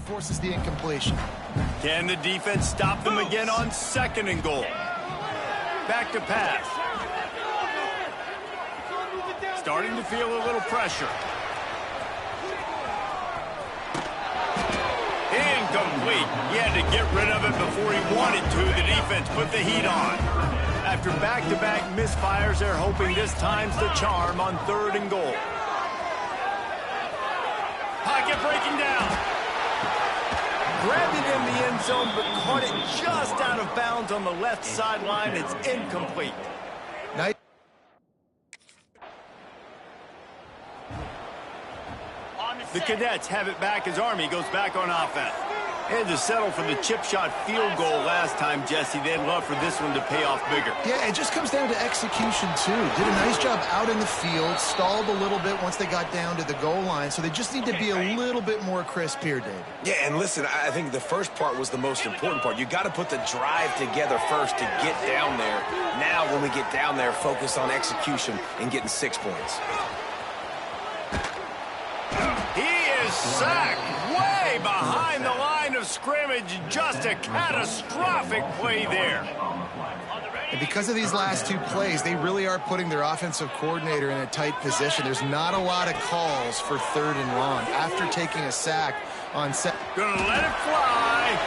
forces the incompletion. Can the defense stop them again on 2nd and goal? Back to pass. Starting to feel a little pressure. Incomplete. He had to get rid of it before he wanted to. The defense put the heat on. After back-to-back misfires, they're hoping this time's the charm on 3rd and goal. Pocket breaking down. Grabbed it in the end zone, but caught it just out of bounds on the left sideline. It's incomplete. Nice. The Cadets have it back as Army goes back on offense. Had to settle for the chip shot field goal last time, Jesse. They'd love for this one to pay off bigger. Yeah, it just comes down to execution, too. Did a nice job out in the field, stalled a little bit once they got down to the goal line, so they just need to be a little bit more crisp here, David. Yeah, and listen, I think the first part was the most important part. You got to put the drive together first to get down there. Now, when we get down there, focus on execution and getting 6 points. He is sacked way behind the line of scrimmage. Just a catastrophic play there. And because of these last 2 plays, they really are putting their offensive coordinator in a tight position. There's not a lot of calls for 3rd and long after taking a sack on set. Gonna let it fly.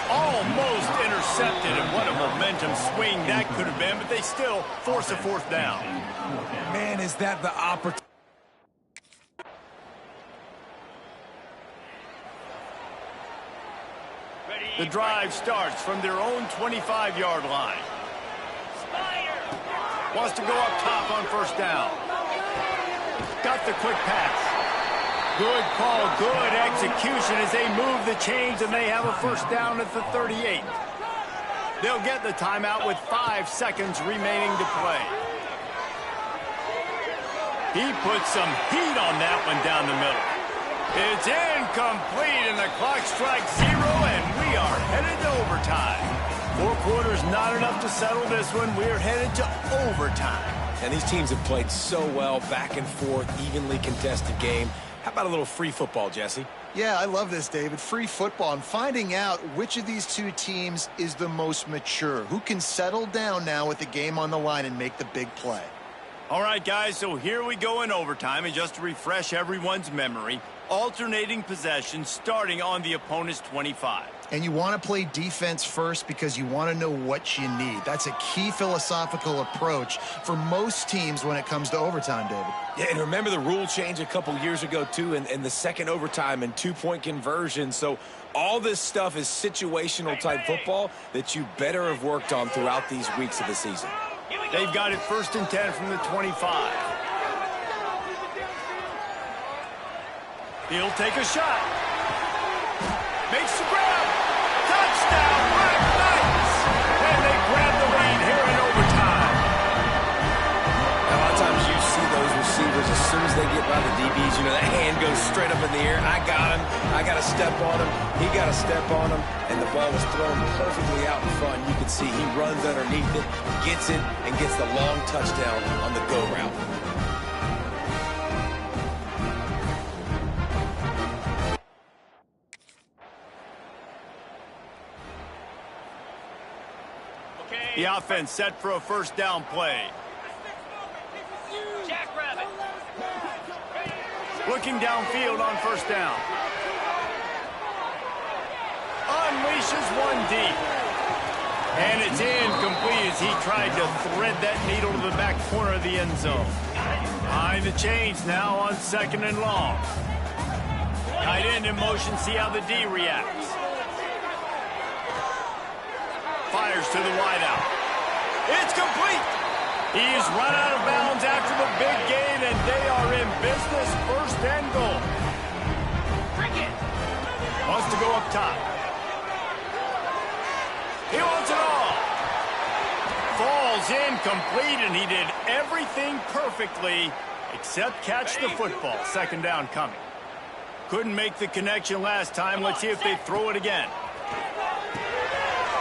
Almost intercepted, and what a momentum swing that could have been, but they still force a 4th down. Man, is that the opportunity. The drive starts from their own 25-yard line. Wants to go up top on 1st down. Got the quick pass. Good call, good execution as they move the chains, and they have a 1st down at the 38. They'll get the timeout with 5 seconds remaining to play. He put some heat on that one down the middle. It's incomplete, and the clock strikes 0, and we are headed to overtime. 4 quarters not enough to settle this one. We're headed to overtime. And these teams have played so well, back and forth, evenly contested game. How about a little free football, Jesse? Yeah, I love this, David. Free football. I'm finding out which of these 2 teams is the most mature, who can settle down now with the game on the line and make the big play. All right, guys, so here we go in overtime, and just to refresh everyone's memory, alternating possessions starting on the opponent's 25. And you want to play defense first because you want to know what you need. That's a key philosophical approach for most teams when it comes to overtime, David. Yeah, and remember the rule change a couple years ago, too, and the second overtime and 2-point conversion. So all this stuff is situational type football that you better have worked on throughout these weeks of the season. They've got it 1st and 10 from the 25. He'll take a shot. Makes the grab. Touchdown, Black Knights! And they grab the lead here in overtime. Now, a lot of times you see those receivers, as soon as they get by the DBs, you know, that hand goes straight up in the air. I got him. I got to step on him. He got to step on him. And the ball was thrown perfectly out in front. You can see he runs underneath it, gets it, and gets the long touchdown on the go route. The offense set for a 1st down play. Looking downfield on 1st down. Unleashes one deep. And it's incomplete as he tried to thread that needle to the back corner of the end zone. Behind the chains now on 2nd and long. Tight end in motion, see how the D reacts. Fires to the wideout. It's complete. He's run out of bounds after the big gain, and they are in business. 1st and goal. Wants to go up top. He wants it all. Falls incomplete, and he did everything perfectly except catch the football. 2nd down coming. Couldn't make the connection last time. Let's see if they throw it again.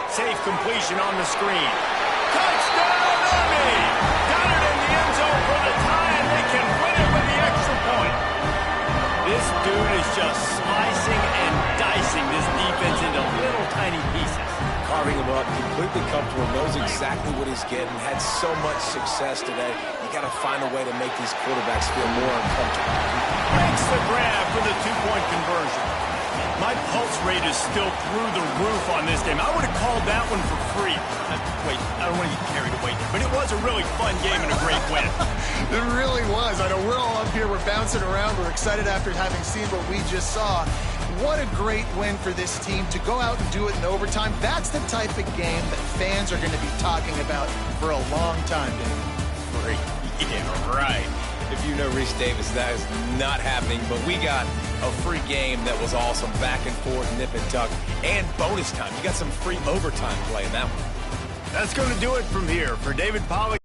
Safe completion on the screen. Touchdown, Army! Got it in the end zone for the tie, and they can win it with the extra point. This dude is just slicing completely comfortable, knows exactly what he's getting, had so much success today. You got to find a way to make these quarterbacks feel more uncomfortable. Makes the grab for the two-point conversion. My pulse rate is still through the roof on this game. I would have called that one for free. Wait, I don't want to get carried away, but it was a really fun game and a great win. It really was. I know we're all up here, we're bouncing around, we're excited after having seen what we just saw. What a great win for this team to go out and do it in overtime. That's the type of game that fans are going to be talking about for a long time, Dave. Great. Yeah, right. If you know Reese Davis, that is not happening, but we got a free game that was awesome, back and forth, nip and tuck, and bonus time. You got some free overtime play in that one. That's going to do it from here. For David Pollack.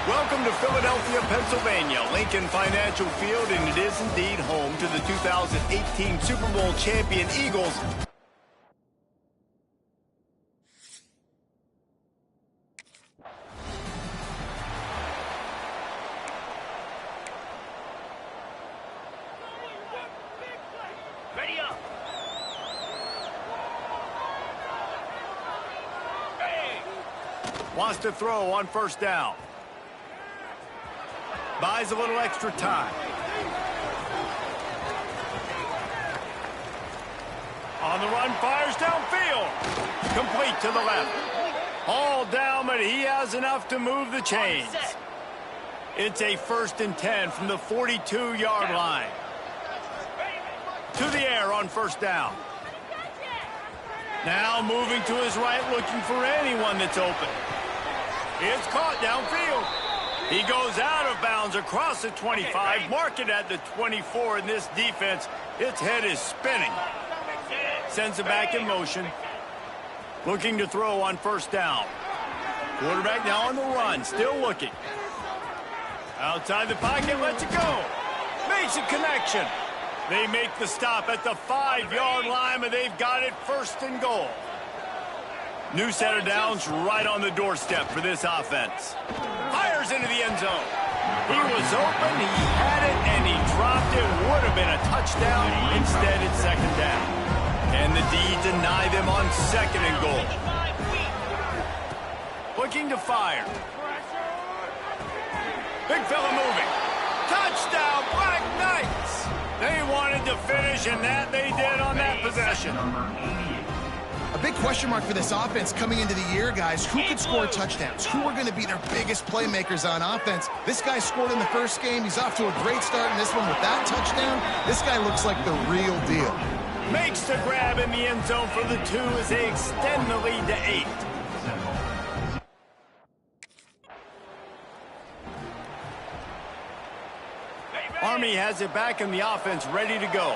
Welcome to Philadelphia, Pennsylvania, Lincoln Financial Field, and it is indeed home to the 2018 Super Bowl champion Eagles. Ready up. Hey. Wants to throw on first down. Buys a little extra time. On the run, fires downfield. Complete to the left. All down, but he has enough to move the chains. It's a 1st and 10 from the 42-yard line. To the air on first down. Now moving to his right, looking for anyone that's open. It's caught downfield. He goes out of bounds across the 25, mark it at the 24 in this defense. Its head is spinning. Sends it back in motion. Looking to throw on first down. Quarterback now on the run, still looking. Outside the pocket, lets it go. Makes a connection. They make the stop at the 5-yard line, but they've got it 1st and goal. New set of downs right on the doorstep for this offense. Fires into the end zone. He was open, he had it, and he dropped it. Would have been a touchdown. Instead, it's 2nd down. And the D deny them on 2nd and goal. Looking to fire. Big fella moving. Touchdown, Black Knights. They wanted to finish, and that they did on that possession. A big question mark for this offense coming into the year, guys. Who could score touchdowns? Who are going to be their biggest playmakers on offense? This guy scored in the first game. He's off to a great start in this one with that touchdown. This guy looks like the real deal. Makes the grab in the end zone for the 2 as they extend the lead to 8. Army has it back and the offense ready to go.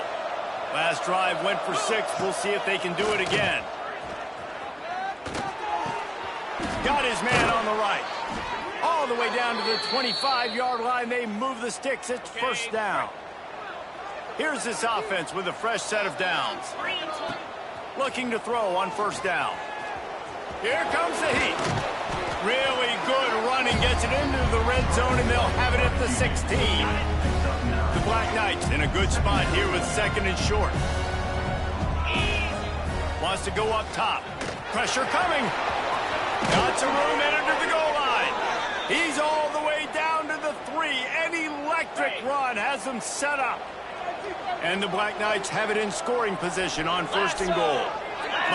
Last drive went for 6. We'll see if they can do it again. Got his man on the right. All the way down to the 25-yard line. They move the sticks. It's first down. Here's this offense with a fresh set of downs. Looking to throw on first down. Here comes the heat. Really good running. Gets it into the red zone, and they'll have it at the 16. The Black Knights in a good spot here with 2nd and short. Wants to go up top. Pressure coming. Got some room headed to the goal line. He's all the way down to the 3. An electric run has them set up. And the Black Knights have it in scoring position on 1st and goal.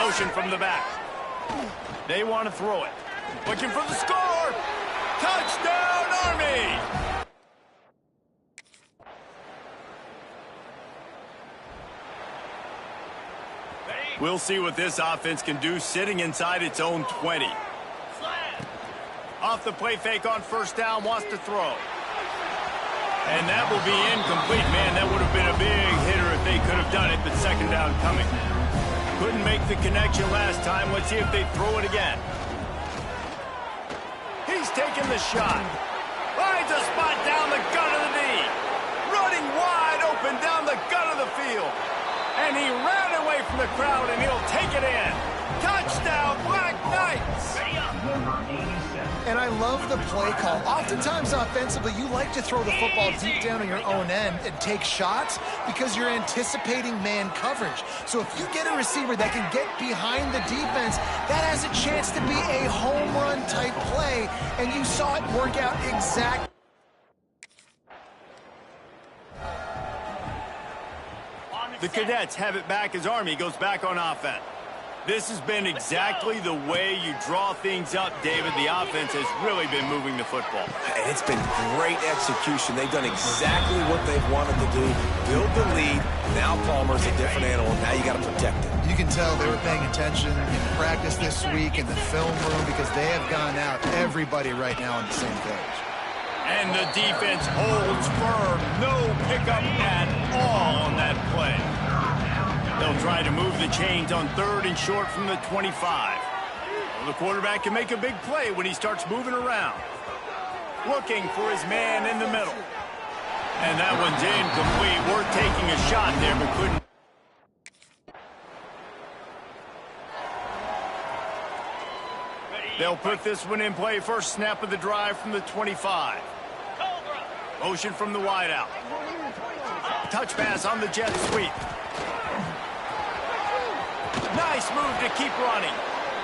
Motion from the back. They want to throw it. Looking for the score. Touchdown, Army! We'll see what this offense can do sitting inside its own 20. Off the play fake on first down, wants to throw. And that will be incomplete. Man, that would have been a big hitter if they could have done it, but 2nd down coming. Couldn't make the connection last time. Let's see if they throw it again. He's taking the shot. Finds a spot down the gut of the knee. Running wide open down the gut of the field. And he ran away from the crowd, and he'll take it in. Touchdown, Black Knights! And I love the play call. Oftentimes offensively, you like to throw the football deep down on your own end and take shots because you're anticipating man coverage. So if you get a receiver that can get behind the defense, that has a chance to be a home run type play, and you saw it work out exactly. The Cadets have it back as Army goes back on offense. This has been exactly the way you draw things up, David. The offense has really been moving the football. It's been great execution. They've done exactly what they've wanted to do. Build the lead. Now Palmer's a different animal. Now you got to protect it. You can tell they were paying attention in practice this week in the film room because they have gone out, everybody right now on the same page. And the defense holds firm. No pickup at all on that play. They'll try to move the chains on 3rd and short from the 25. Well, the quarterback can make a big play when he starts moving around. Looking for his man in the middle. And that one's incomplete. Worth taking a shot there, but couldn't. They'll put this one in play. First snap of the drive from the 25. Motion from the wideout. Touch pass on the jet sweep. Nice move to keep running.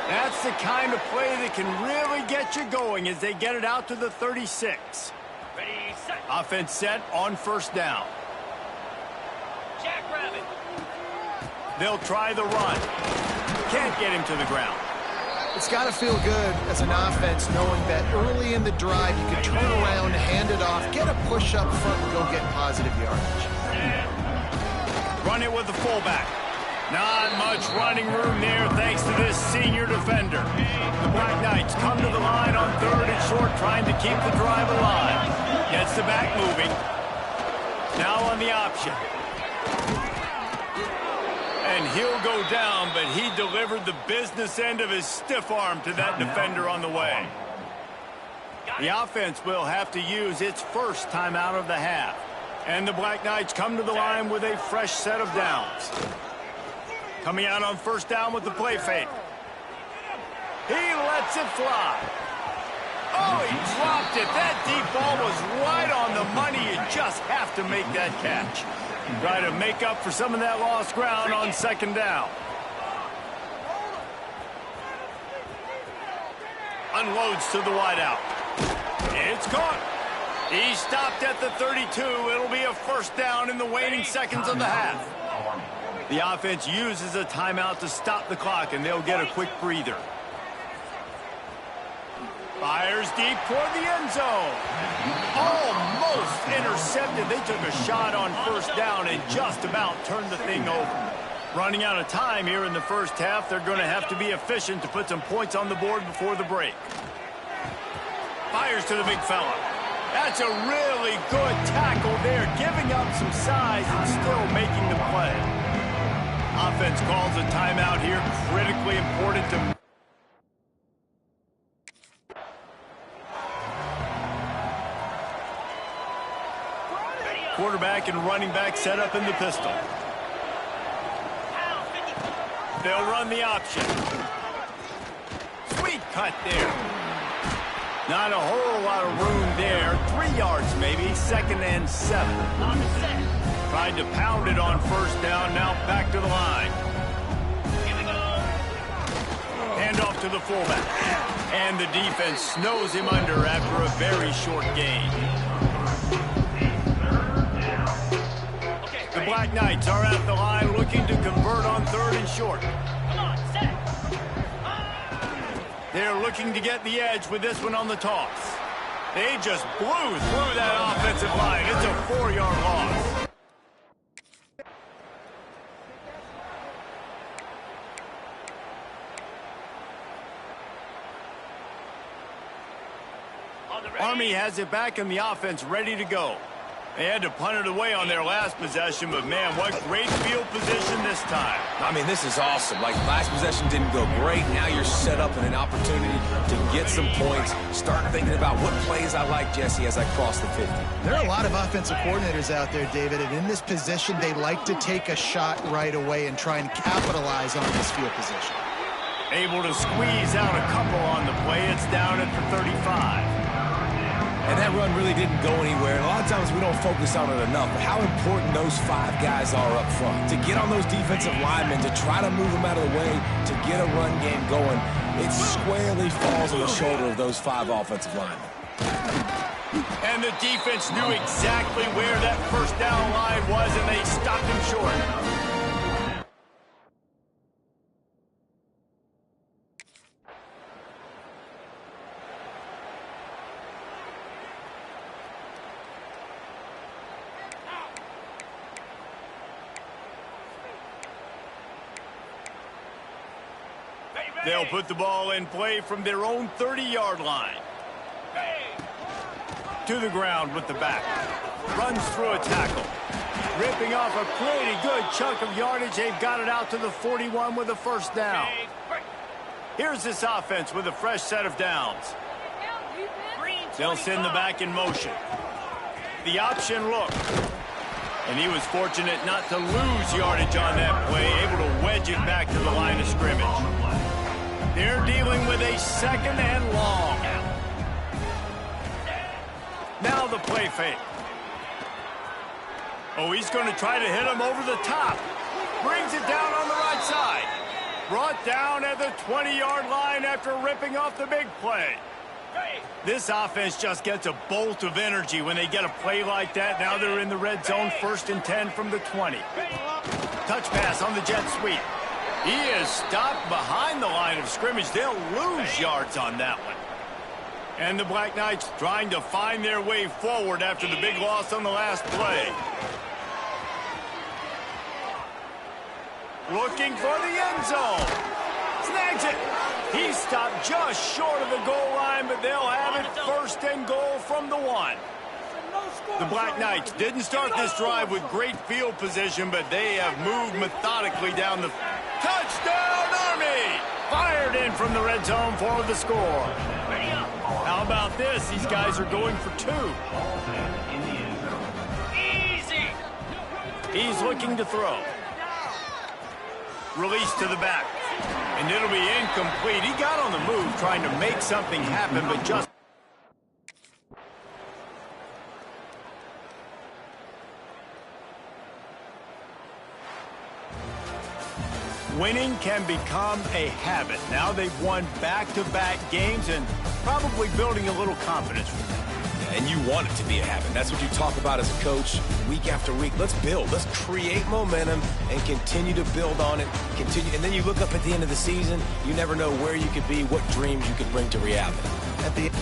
That's the kind of play that can really get you going as they get it out to the 36. Offense set on first down. They'll try the run. Can't get him to the ground. It's got to feel good as an offense knowing that early in the drive you can turn around, hand it off, get a push up front, and go get positive yardage. Run it with the fullback. Not much running room there thanks to this senior defender. The Black Knights come to the line on 3rd and short, trying to keep the drive alive. Gets the back moving. Now on the option. And he'll go down, but he delivered the business end of his stiff arm to that defender on the way. The offense will have to use its first timeout of the half. And the Black Knights come to the line with a fresh set of downs. Coming out on first down with the play fake. He lets it fly. Oh, he dropped it. That deep ball was right on the money. You just have to make that catch. Try to make up for some of that lost ground on 2nd down. Unloads to the wideout. It's caught. He stopped at the 32. It'll be a first down in the waning seconds of the half. The offense uses a timeout to stop the clock, and they'll get a quick breather. Fires deep toward the end zone. Almost intercepted. They took a shot on first down and just about turned the thing over. Running out of time here in the first half. They're going to have to be efficient to put some points on the board before the break. Fires to the big fella. That's a really good tackle there, giving up some size and still making the play. Offense calls a timeout here, critically important to... Quarterback and running back set up in the pistol. They'll run the option. Sweet cut there. Not a whole lot of room there. 3 yards maybe. 2nd and 7. Tried to pound it on first down. Now back to the line. Hand off to the fullback. And the defense snows him under after a very short gain. The Black Knights are at the line looking to convert on 3rd and short. They're looking to get the edge with this one on the toss. They just blew through that offensive line. It's a 4-yard loss. Army has it back in the offense, ready to go. They had to punt it away on their last possession, but man, what great field position this time. I mean, this is awesome. Like, last possession didn't go great. Now you're set up in an opportunity to get some points. Start thinking about what plays I like, Jesse, as I cross the 50. There are a lot of offensive coordinators out there, David, and in this position, they like to take a shot right away and try and capitalize on this field position. Able to squeeze out a couple on the play. It's down at the 35. And that run really didn't go anywhere. And a lot of times we don't focus on it enough. But how important those 5 guys are up front. To get on those defensive linemen, to try to move them out of the way, to get a run game going, it squarely falls on the shoulder of those 5 offensive linemen. And the defense knew exactly where that first down line was, and they stopped him short. They'll put the ball in play from their own 30-yard line. To the ground with the back. Runs through a tackle. Ripping off a pretty good chunk of yardage. They've got it out to the 41 with a first down. Here's this offense with a fresh set of downs. They'll send the back in motion. The option look. And he was fortunate not to lose yardage on that play. Able to wedge it back to the line of scrimmage. They're dealing with a 2nd and long. Now the play fake. Oh, he's going to try to hit him over the top. Brings it down on the right side. Brought down at the 20-yard line after ripping off the big play. This offense just gets a bolt of energy when they get a play like that. Now they're in the red zone, 1st and 10 from the 20. Touch pass on the jet sweep. He is stopped behind the line of scrimmage. They'll lose yards on that one. And the Black Knights trying to find their way forward after the big loss on the last play. Looking for the end zone. Snags it. He stopped just short of the goal line, but they'll have it 1st and goal from the 1. The Black Knights didn't start this drive with great field position, but they have moved methodically down the... Touchdown, Army! Fired in from the red zone for the score. How about this? These guys are going for 2. Easy. He's looking to throw. Release to the back. And it'll be incomplete. He got on the move trying to make something happen, but just... Winning can become a habit. Now they've won back-to-back games and probably building a little confidence from that. And you want it to be a habit. That's what you talk about as a coach week after week. Let's build. Let's create momentum and continue to build on it. And then you look up at the end of the season, you never know where you could be, what dreams you could bring to reality. At the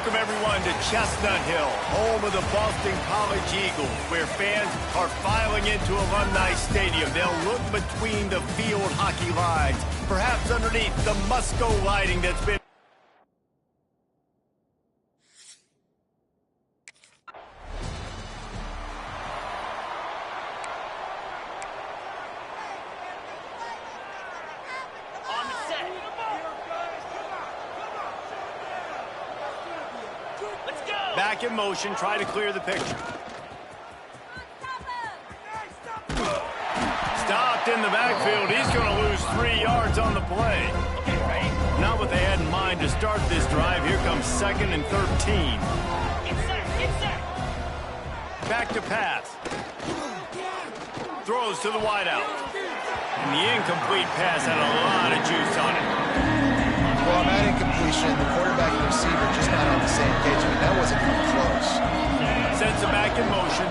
Welcome, everyone, to Chestnut Hill, home of the Boston College Eagles, where fans are filing into Alumni Stadium. They'll look between the field hockey lines, perhaps underneath the Musco lighting that's been... Back in motion, try to clear the picture. Stopped in the backfield. He's going to lose 3 yards on the play. Not what they had in mind to start this drive. Here comes 2nd and 13. Back to pass. Throws to the wideout. And the incomplete pass had a lot of juice on it. Well, on that incompletion, the quarterback and receiver just not on the same page. I mean, that wasn't even close. Sends it back in motion.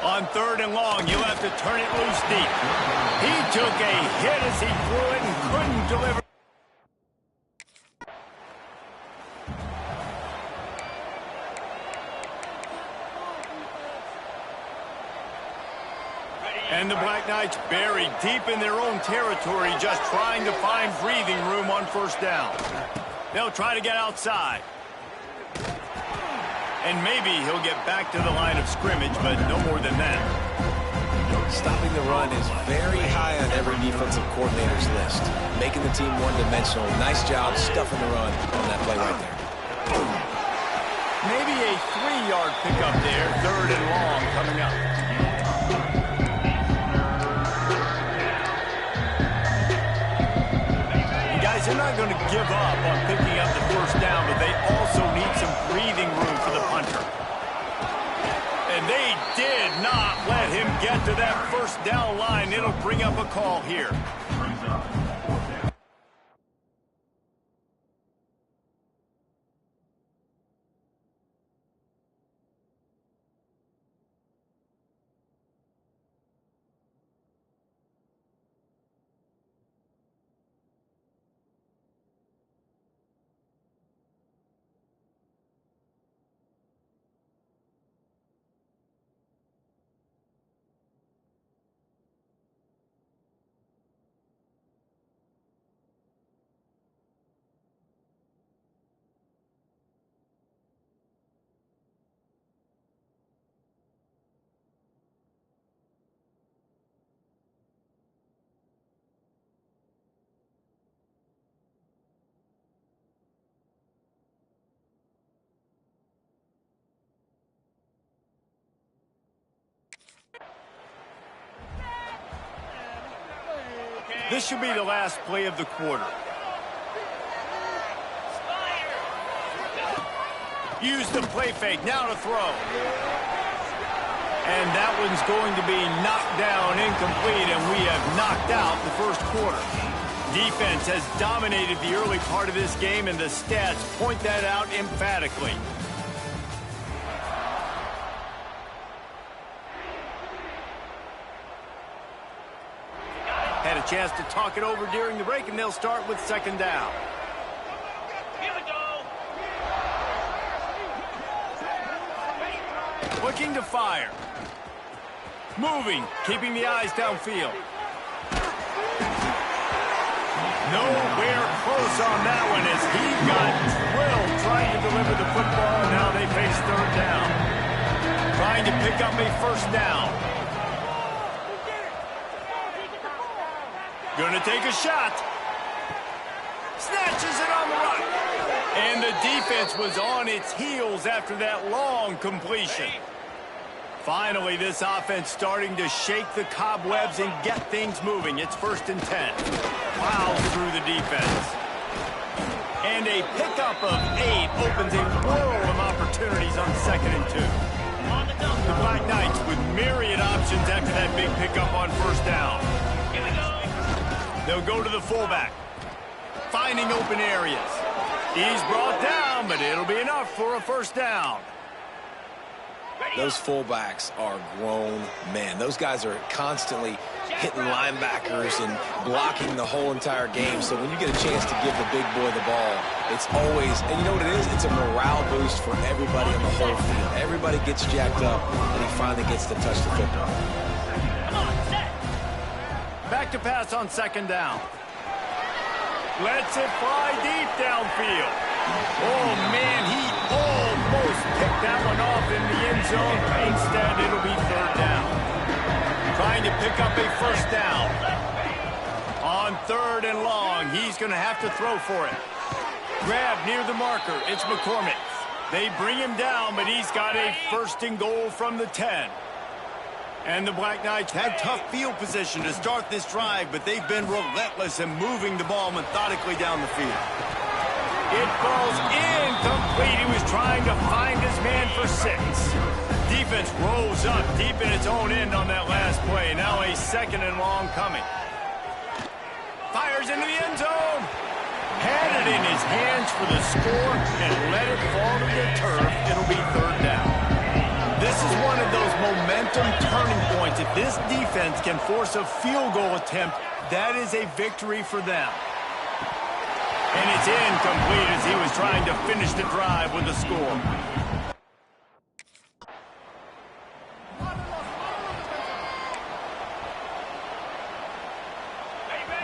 On 3rd and long, you'll have to turn it loose deep. He took a hit as he threw it and couldn't deliver. And the Black Knights buried deep in their own territory, just trying to find breathing room on 1st down. They'll try to get outside. And maybe he'll get back to the line of scrimmage, but no more than that. Stopping the run is very high on every defensive coordinator's list. Making the team one-dimensional. Nice job stuffing the run on that play right there. Maybe a 3-yard pickup there, 3rd and long coming up. They're not going to give up on picking up the 1st down, but they also need some breathing room for the punter. And they did not let him get to that 1st down line. It'll bring up a call here. This should be the last play of the quarter. Use the play fake, now to throw. And that one's going to be knocked down incomplete, and we have knocked out the 1st quarter. Defense has dominated the early part of this game, and the stats point that out emphatically. Had a chance to talk it over during the break, and they'll start with 2nd down. Here we go. Looking to fire. Moving, keeping the eyes downfield. Nowhere close on that one as he got drilled trying to deliver the football, and now they face 3rd down. Trying to pick up a 1st down. Gonna take a shot. Snatches it on the run. And the defense was on its heels after that long completion. Finally, this offense starting to shake the cobwebs and get things moving. It's 1st and 10. Plows through the defense. And a pickup of 8 opens a world of opportunities on 2nd and 2. The Black Knights with myriad options after that big pickup on 1st down. Here we go. They'll go to the fullback, finding open areas. He's brought down, but it'll be enough for a 1st down. Those fullbacks are grown men. Those guys are constantly hitting linebackers and blocking the whole entire game. So when you get a chance to give the big boy the ball, it's always, and you know what it is? It's a morale boost for everybody on the whole field. Everybody gets jacked up, and he finally gets to touch the football. Back to pass on second down. Lets it fly deep downfield. Oh, man, he almost picked that one off in the end zone. Instead, it'll be third down. Trying to pick up a first down. On third and long, he's going to have to throw for it. Grab near the marker. It's McCormick. They bring him down, but he's got a first and goal from the 10. And the Black Knights had tough field position to start this drive, but they've been relentless in moving the ball methodically down the field. It falls incomplete. He was trying to find his man for 6. Defense rolls up deep in its own end on that last play. Now a second and long coming. Fires into the end zone. Had it in his hands for the score and let it fall to the turf. It'll be third down. This is one of those momentum turning points. If this defense can force a field goal attempt, that is a victory for them. And it's incomplete as he was trying to finish the drive with a score.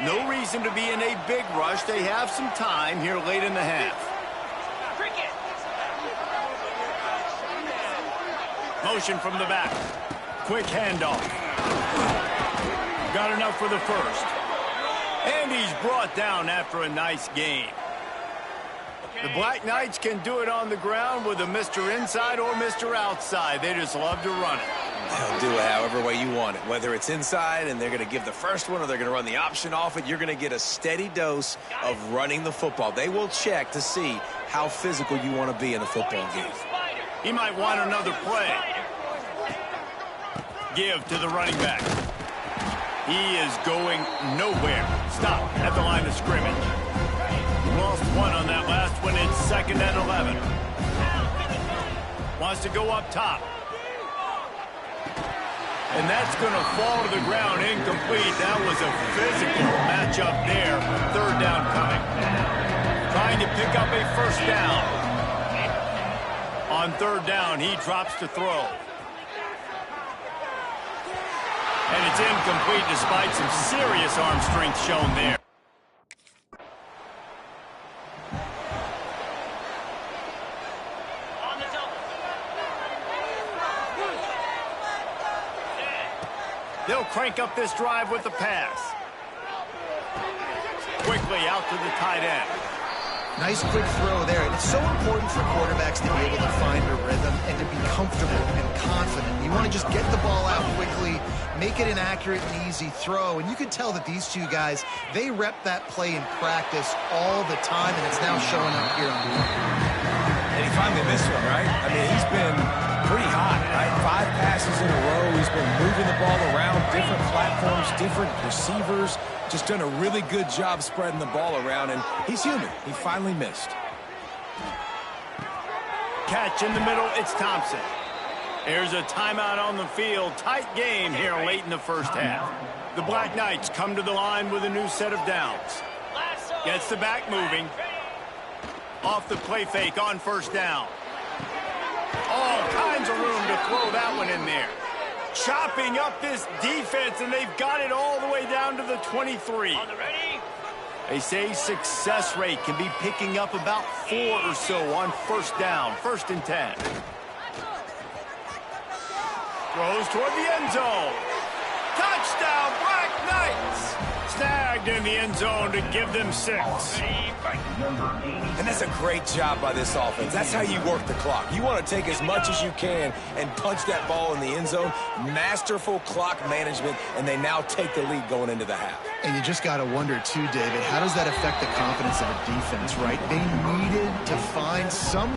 No reason to be in a big rush. They have some time here late in the half. Motion from the back. Quick handoff. Got enough for the first. And he's brought down after a nice gain. The Black Knights can do it on the ground with a Mr. Inside or Mr. Outside. They just love to run it. They'll do it however way you want it. Whether it's inside and they're going to give the first one or they're going to run the option off it, you're going to get a steady dose of running the football. They will check to see how physical you want to be in a football game. He might want another play. Give to the running back. He is going nowhere. Stop at the line of scrimmage. Lost one on that last one. It's second and 11. Wants to go up top. And that's going to fall to the ground incomplete. That was a physical matchup there. Third down coming. Trying to pick up a first down. On third down, he drops to throw. And it's incomplete despite some serious arm strength shown there. They'll crank up this drive with the pass. Quickly out to the tight end. Nice quick throw there. And it's so important for quarterbacks to be able to find a rhythm and to be comfortable and confident. You want to just get the ball out quickly, make it an accurate and easy throw. And you can tell that these two guys, they rep that play in practice all the time, and it's now showing up here on the field. And he finally missed one, right? I mean, he's been pretty hot, right? 5 passes in a row. He's been moving the ball around, different platforms, different receivers. Just done a really good job spreading the ball around, and he's human. He finally missed. Catch in the middle, it's Thompson. There's a timeout on the field. Tight game here late in the first half. The Black Knights come to the line with a new set of downs. Gets the back moving. Off the play fake on first down. All kinds of room to throw that one in there. Chopping up this defense, and they've got it all the way down to the 23. They say success rate can be picking up about 4 or so on first down, 1st and 10. Throws toward the end zone. Touchdown, Black Knights! Snagged in the end zone to give them 6. And that's a great job by this offense. That's how you work the clock. You want to take as much as you can and punch that ball in the end zone. Masterful clock management, and they now take the lead going into the half. And you just got to wonder, too, David, how does that affect the confidence of a defense, right? They needed to find some...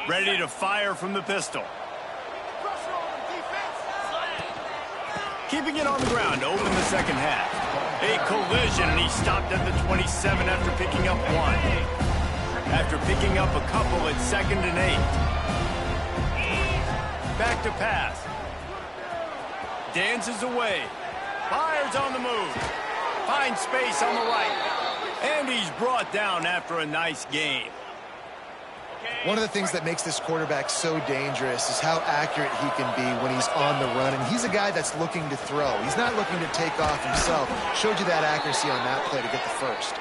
Ready to fire from the pistol. Keeping it on the ground to open the second half. A collision, and he stopped at the 27 after picking up 1. after picking up a couple at 2nd and 8. Back to pass. Dances away. Fires on the move. Finds space on the right. And he's brought down after a nice game. One of the things that makes this quarterback so dangerous is how accurate he can be when he's on the run. And he's a guy that's looking to throw. He's not looking to take off himself. Showed you that accuracy on that play to get the first.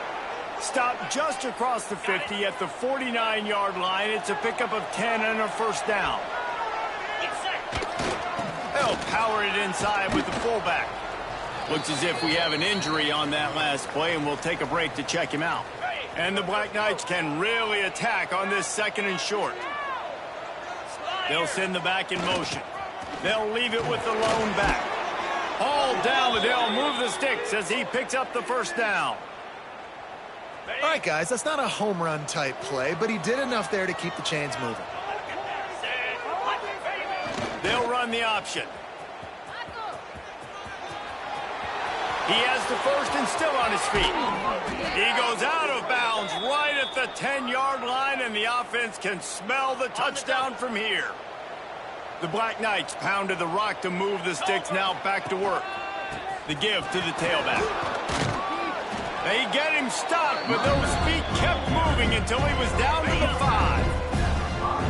Stop just across the 50 at the 49-yard line. It's a pickup of 10 and a first down. They'll power it inside with the fullback. Looks as if we have an injury on that last play, and we'll take a break to check him out. And the Black Knights can really attack on this 2nd and short. They'll send the back in motion. They'll leave it with the lone back. All down, but they'll move the sticks as he picks up the first down. All right, guys, that's not a home run type play, but he did enough there to keep the chains moving. They'll run the option. He has the first and still on his feet. He goes out of bounds right at the 10-yard line, and the offense can smell the touchdown from here. The Black Knights pounded the rock to move the sticks, now back to work. The give to the tailback. They get him stopped, but those feet kept moving until he was down to the 5.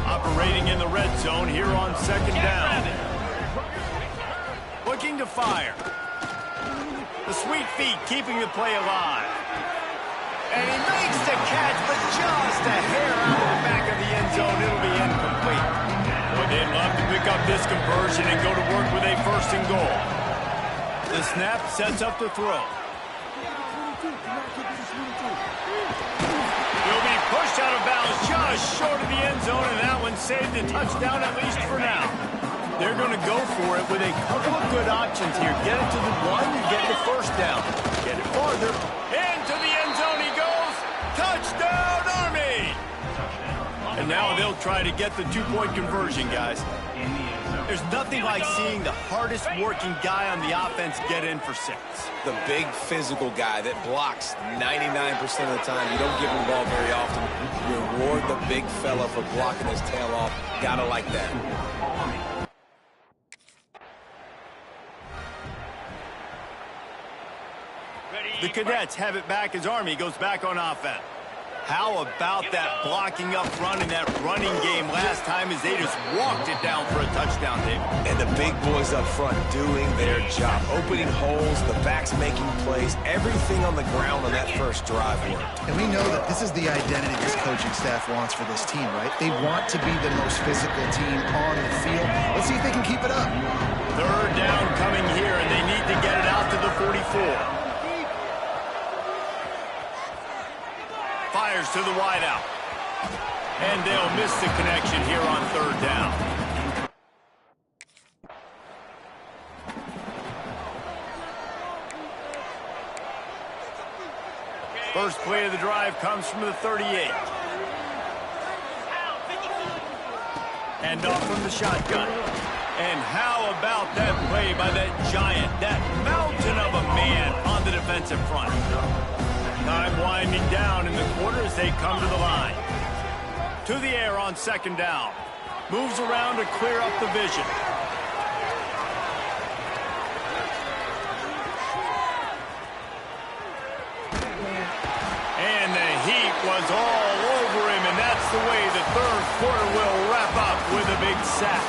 Operating in the red zone here on 2nd down. Looking to fire. The sweet feet keeping the play alive. And he makes the catch, but just a hair out of the back of the end zone. It'll be incomplete. But they'd love to pick up this conversion and go to work with a 1st and goal. The snap sets up the throw. He'll be pushed out of bounds just short of the end zone, and that one saved a touchdown at least for now. They're going to go for it with a couple of good options here. Get it to the 1, you get the first down. Get it farther. Into the end zone he goes. Touchdown, Army! And now they'll try to get the 2-point conversion, guys. There's nothing like seeing the hardest working guy on the offense get in for 6. The big physical guy that blocks 99% of the time. You don't give him the ball very often. Reward the big fella for blocking his tail off. Gotta like that. The Cadets have it back as Army goes back on offense. How about that blocking up front in that running game last time as they just walked it down for a touchdown, David? And the big boys up front doing their job. Opening holes, the backs making plays, everything on the ground on that first drive worked. And we know that this is the identity this coaching staff wants for this team, right? They want to be the most physical team on the field. Let's see if they can keep it up. 3rd down coming here, and they need to get it out to the 44. Fires to the wideout. And they'll miss the connection here on 3rd down. First play of the drive comes from the 38. And off from the shotgun. And how about that play by that giant, that mountain of a man on the defensive front? Time winding down in the quarter as they come to the line. To the air on 2nd down. Moves around to clear up the vision. And the heat was all over him, and that's the way the 3rd quarter will wrap up with a big sack.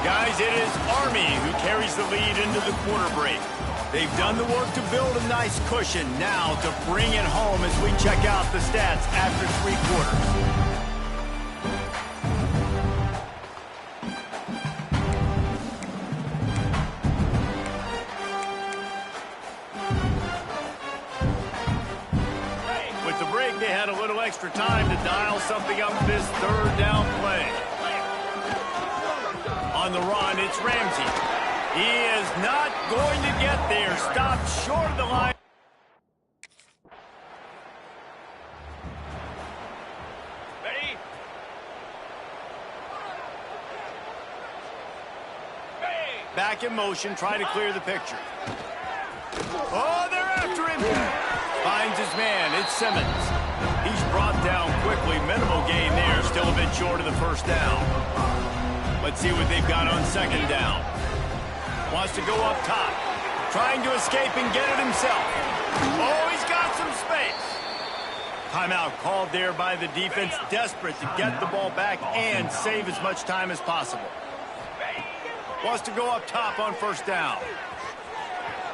Guys, it is Army who carries the lead into the quarter break. They've done the work to build a nice cushion. Now to bring it home as we check out the stats after 3 quarters. With the break, they had a little extra time to dial something up this 3rd down play. On the run, it's Ramsey. He is not going to get there. Stopped short of the line. Ready? Back in motion, trying to clear the picture. Oh, they're after him. Finds his man. It's Simmons. He's brought down quickly. Minimal gain there. Still a bit short of the first down. Let's see what they've got on second down. Wants to go up top. Trying to escape and get it himself. Oh, he's got some space. Timeout called there by the defense. Desperate to get the ball back and save as much time as possible. Wants to go up top on first down.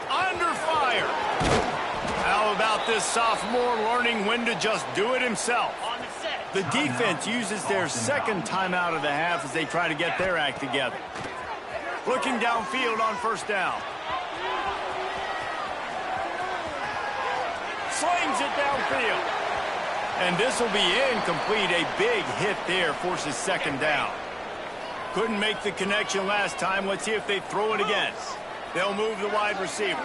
Under fire. How about this sophomore learning when to just do it himself? The defense uses their second timeout of the half as they try to get their act together. Looking downfield on first down. Slings it downfield. And this will be incomplete. A big hit there forces second down. Couldn't make the connection last time. Let's see if they throw it again. They'll move the wide receiver.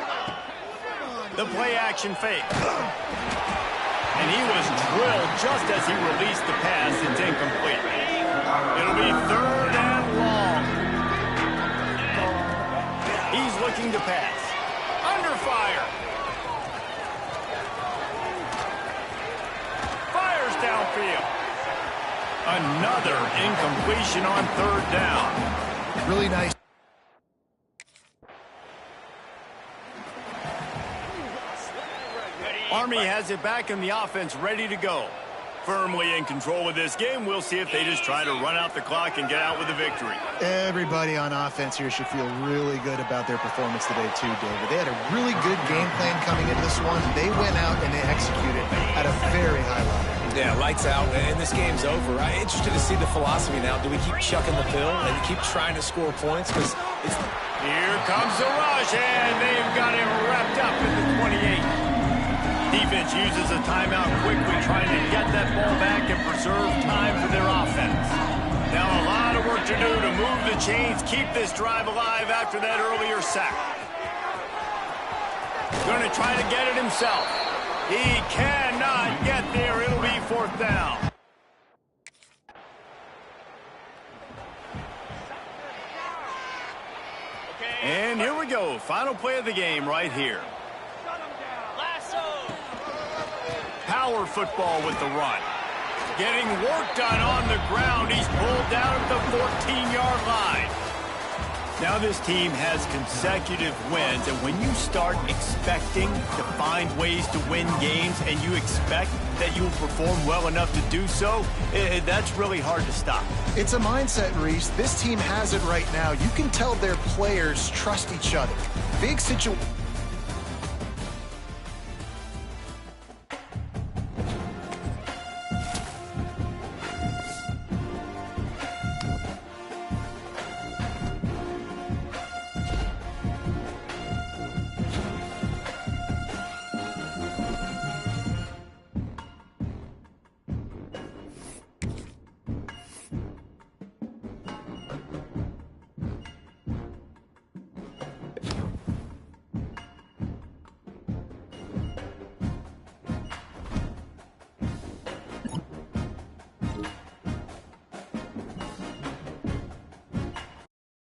The play action fake. And he was drilled just as he released the pass. It's incomplete. It'll be third and long. He's looking to pass. Under fire. Fires downfield. Another incompletion on third down. Really nice. Army has it back in the offense, ready to go. Firmly in control of this game. We'll see if they just try to run out the clock and get out with a victory. Everybody on offense here should feel really good about their performance today too, David. They had a really good game plan coming into this one. They went out and they executed at a very high level. Yeah, lights out, and this game's over. I'm interested to see the philosophy now. Do we keep chucking the pill and keep trying to score points? Because it's... Here comes the rush, and they've got him wrapped up at the 28. Defense uses a timeout quickly, trying to get that ball back and preserve time for their offense. Now a lot of work to do to move the chains, keep this drive alive after that earlier sack. Going to try to get it himself. He cannot get there. It'll be fourth down. And here we go. Final play of the game right here. Power football with the run. Getting work done on the ground. He's pulled down at the 14-yard line. Now this team has consecutive wins, and when you start expecting to find ways to win games and you expect that you will perform well enough to do so, that's really hard to stop. It's a mindset, Reese. This team has it right now. You can tell their players trust each other. Big situation.